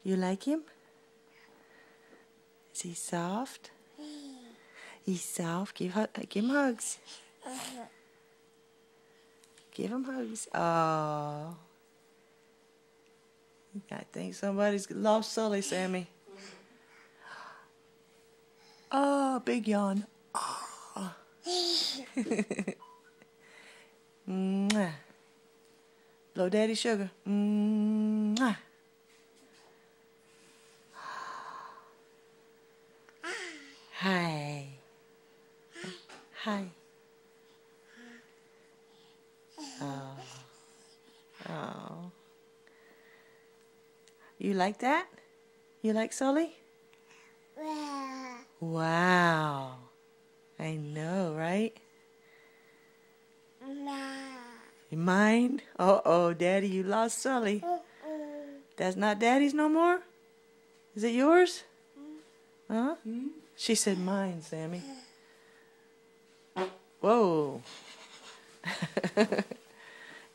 You like him? Is he soft? He's soft. Give him hugs. Give him hugs. Oh. I think somebody's lost Sully, Sammy. Oh, big yawn. Oh. Mwah. Blow daddy sugar. Mwah. Hi. Hi. Oh. Oh. You like that? You like Sully? Wow. I know, right? Mine? Uh-oh, Daddy, you lost Sully. That's not Daddy's no more? Is it yours? Huh? She said mine, Sammy. Whoa.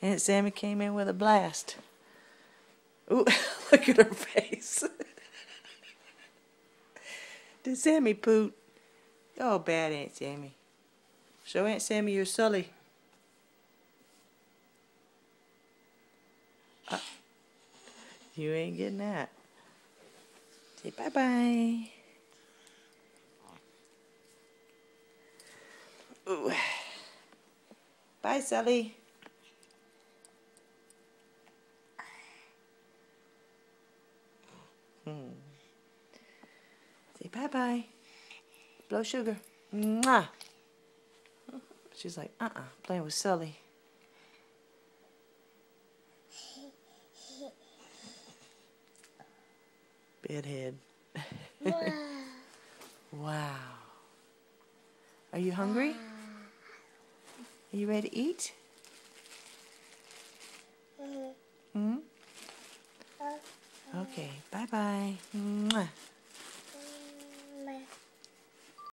Aunt Sammy came in with a blast. Ooh, look at her face. Did Sammy poot? Oh, bad Aunt Sammy. Show Aunt Sammy your Sully. You ain't getting that. Say bye-bye. Ooh. Bye, Sully. Say bye-bye. Blow sugar. Mwah. She's like, playing with Sully. Bedhead. Wow. Are you hungry? Are you ready to eat? Okay, bye-bye.